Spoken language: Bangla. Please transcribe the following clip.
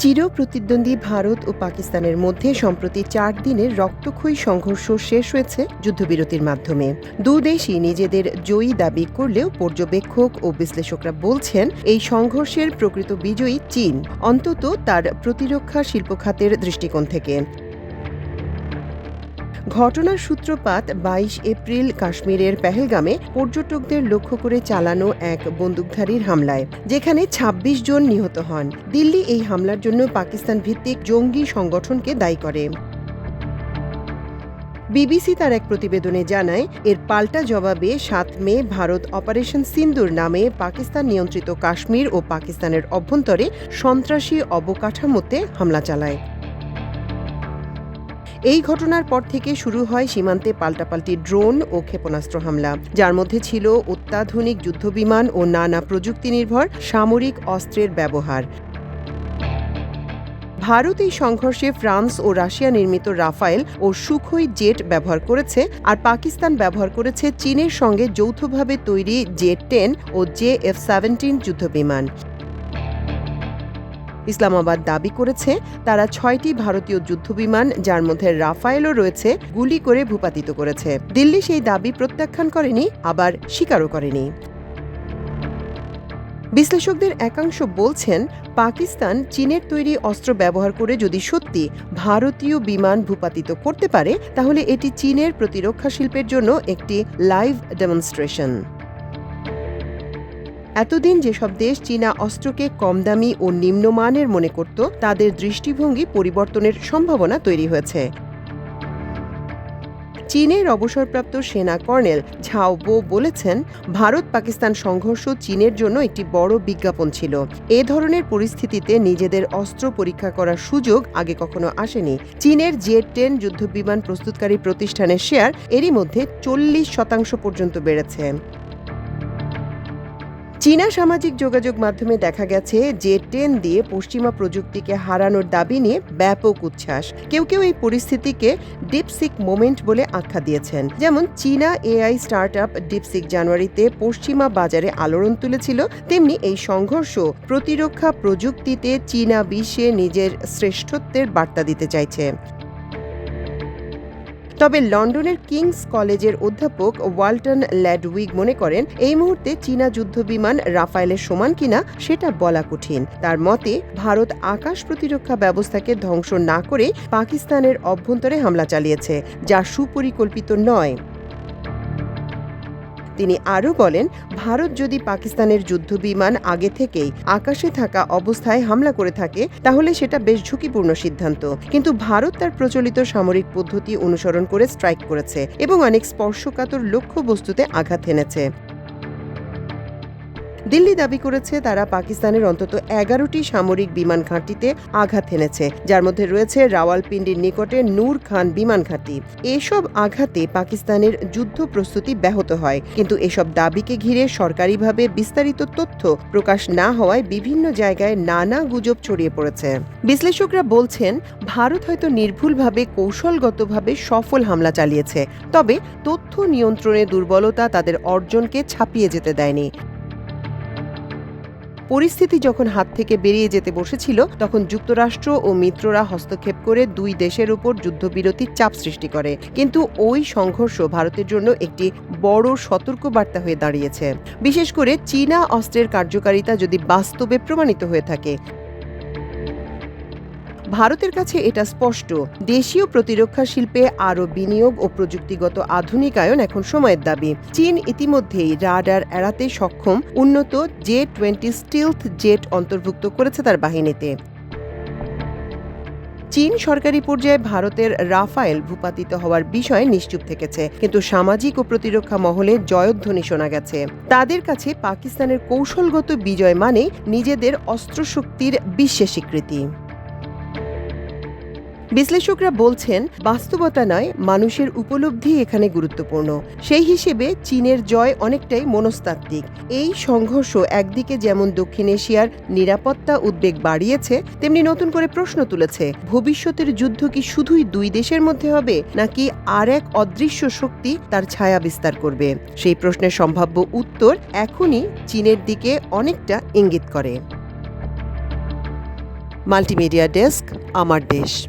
চিরপ্রতিদ্বন্দ্বী ভারত ও পাকিস্তানের মধ্যে সম্প্রতি 4 দিনের রক্তক্ষয়ী সংঘর্ষ শেষ হয়েছে যুদ্ধবিরতির মাধ্যমে। দুদেশই নিজেদের জয়ী দাবি করলেও পর্যবেক্ষক ও বিশ্লেষকরা বলছেন এই সংঘর্ষের প্রকৃত বিজয়ী চীন, অন্তত তার প্রতিরক্ষা শিল্প খাতের দৃষ্টিকোণ থেকে। ঘটনার সূত্রপাত 22 এপ্রিল কাশ্মীরের পেহেলগামে পর্যটকদের লক্ষ্য করে চালানো এক বন্দুকধারীর হামলায়, যেখানে ২৬ জন নিহত হন। দিল্লি এই হামলার জন্য পাকিস্তান ভিত্তিক জঙ্গি সংগঠনকে দায়ী করে। বিবিসি তার এক প্রতিবেদনে জানায়, এর পাল্টা জবাবে ৭ মে ভারত অপারেশন সিন্দুর নামে পাকিস্তান নিয়ন্ত্রিত কাশ্মীর ও পাকিস্তানের অভ্যন্তরে সন্ত্রাসী অবকাঠামোতে হামলা চালায়। এই ঘটনার পর থেকে শুরু হয় সীমান্তে পাল্টাপাল্টি ড্রোন ও ক্ষেপণাস্ত্র হামলা, যার মধ্যে ছিল অত্যাধুনিক যুদ্ধবিমান ও নানা প্রযুক্তি নির্ভর সামরিক অস্ত্রের ব্যবহার। ভারত এই সংঘর্ষে ফ্রান্স ও রাশিয়া নির্মিত রাফায়েল ও সুখোই জেট ব্যবহার করেছে, আর পাকিস্তান ব্যবহার করেছে চীনের সঙ্গে যৌথভাবে তৈরি জে-10 ও জে-F-17 যুদ্ধবিমান। ইসলামাবাদ দাবি করেছে তারা ৬টি ভারতীয় যুদ্ধবিমান, যার মধ্যে রাফায়েলও রয়েছে, গুলি করে ভূপাতিত করেছে। দিল্লি সেই দাবি প্রত্যাখ্যান করেনি, আবার স্বীকারও করেনি। বিশ্লেষকদের একাংশ বলছেন, পাকিস্তান চীনের তৈরি অস্ত্র ব্যবহার করে যদি সত্যি ভারতীয় বিমান ভূপাতিত করতে পারে, তাহলে এটি চীনের প্রতিরক্ষা শিল্পের জন্য একটি লাইভ ডেমনস্ট্রেশন। এতদিন যেসব দেশ চীনা অস্ত্রকে কম দামি ও নিম্নমানের মনে করত, তাদের দৃষ্টিভঙ্গি পরিবর্তনের সম্ভাবনা তৈরি হয়েছে। চীনের অবসরপ্রাপ্ত সেনা কর্নেল ঝাও বো বলেছেন, ভারত পাকিস্তান সংঘর্ষ চীনের জন্য একটি বড় বিজ্ঞাপন ছিল। এ ধরনের পরিস্থিতিতে নিজেদের অস্ত্র পরীক্ষা করার সুযোগ আগে কখনো আসেনি। চীনের জে-10 যুদ্ধবিমান প্রস্তুতকারী প্রতিষ্ঠানের শেয়ার এরই মধ্যে 40% পর্যন্ত বেড়েছে। চীনা সামাজিক যোগাযোগ মাধ্যমে দেখা গেছে, জে-10 দিয়ে পশ্চিমা প্রযুক্তিকে হারানোর দাবি নিয়ে ব্যাপক উচ্ছ্বাস। কেউ কেউ এই পরিস্থিতিকে ডিপসিক মোমেন্ট বলে আখ্যা দিয়েছেন। যেমন চীনা এআই স্টার্টআপ ডিপসিক জানুয়ারিতে পশ্চিমা বাজারে আলোড়ন তুলেছিল, তেমনি এই সংঘর্ষ প্রতিরক্ষা প্রযুক্তিতে চীনা বিশ্বে নিজের শ্রেষ্ঠত্বের বার্তা দিতে চাইছে। তবে লন্ডনের কিংস কলেজের অধ্যাপক ওয়ালটন ল্যাডউইগ মনে করেন, এই মুহূর্তে চীনা যুদ্ধবিমান রাফায়েলের সমান কিনা সেটা বলা কঠিন। তার মতে, ভারত আকাশ প্রতিরক্ষা ব্যবস্থাকে ধ্বংস না করে পাকিস্তানের অভ্যন্তরে হামলা চালিয়েছে, যা সুপরিকল্পিত নয়। তিনি আরও বলেন, ভারত যদি পাকিস্তানের যুদ্ধবিমান আগে থেকেই আকাশে থাকা অবস্থায় হামলা করে থাকে, তাহলে সেটা বেশ ঝুঁকিপূর্ণ সিদ্ধান্ত। কিন্তু ভারত তার প্রচলিত সামরিক পদ্ধতি অনুসরণ করে স্ট্রাইক করেছে এবং অনেক স্পর্শকাতর লক্ষ্যবস্তুতে আঘাত হেনেছে। দিল্লি দাবি করেছে তারা পাকিস্তানের অন্তত 11টি সামরিক বিমান ঘাঁটিতে আঘাত হেনেছে, যার মধ্যে রয়েছে রাওয়ালপিন্ডির নিকটে নূর খান বিমান ঘাঁটি। এসব আঘাতে পাকিস্তানের যুদ্ধ প্রস্তুতি ব্যাহত হয়, কিন্তু এসব দাবিকে ঘিরে সরকারিভাবে বিস্তারিত তথ্য প্রকাশ না হওয়ায় বিভিন্ন জায়গায় নানা গুজব ছড়িয়ে পড়েছে। বিশ্লেষকরা বলছেন, ভারত হয়তো নির্ভুলভাবে কৌশলগতভাবে সফল হামলা চালিয়েছে, তবে তথ্য নিয়ন্ত্রণে দুর্বলতা তাদের অর্জনকে ছাপিয়ে যেতে দেয়নি। পরিস্থিতি যখন হাত থেকে বেরিয়ে যেতে বসেছিল, তখন যুক্তরাষ্ট্র ও মিত্ররা হস্তক্ষেপ করে দুই দেশের উপর যুদ্ধবিরতির চাপ সৃষ্টি করে। কিন্তু ওই সংঘর্ষ ভারতের জন্য একটি বড় সতর্কবার্তা হয়ে দাঁড়িয়েছে, বিশেষ করে চীনা অস্ত্রের কার্যকারিতা যদি বাস্তবে প্রমাণিত হয়ে থাকে। ভারতের কাছে এটা স্পষ্ট, দেশীয় প্রতিরক্ষা শিল্পে আরও বিনিয়োগ ও প্রযুক্তিগত আধুনিকায়ন এখন সময়ের দাবি। চীন ইতিমধ্যেই রাডার এড়াতে সক্ষম উন্নত জে-20 স্টিলথ জেট অন্তর্ভুক্ত করেছে তার বাহিনীতে। চীন সরকারি পর্যায়ে ভারতের রাফায়েল ভূপাতিত হওয়ার বিষয়ে নিশ্চুপ থেকেছে, কিন্তু সামাজিক ও প্রতিরক্ষা মহলে জয়ধ্বনি শোনা গেছে। তাদের কাছে পাকিস্তানের কৌশলগত বিজয় মানে নিজেদের অস্ত্রশক্তির বিশ্বে স্বীকৃতি। বিশ্লেষকরা বলছেন, বাস্তবতা নয়, মানুষের উপলব্ধি এখানে গুরুত্বপূর্ণ। সেই হিসেবে চীনের জয় অনেকটাই মনস্তাত্ত্বিক। এই সংঘর্ষ একদিকে যেমন দক্ষিণ এশিয়ার নিরাপত্তা উদ্বেগ বাড়িয়েছে, তেমনি নতুন করে প্রশ্ন তুলেছে, ভবিষ্যতের যুদ্ধ কি শুধুই দুই দেশের মধ্যে হবে, নাকি আর এক অদৃশ্য শক্তি তার ছায়া বিস্তার করবে? সেই প্রশ্নের সম্ভাব্য উত্তর এখনই চীনের দিকে অনেকটা ইঙ্গিত করে। মাল্টিমিডিয়া ডেস্ক, আমার দেশ।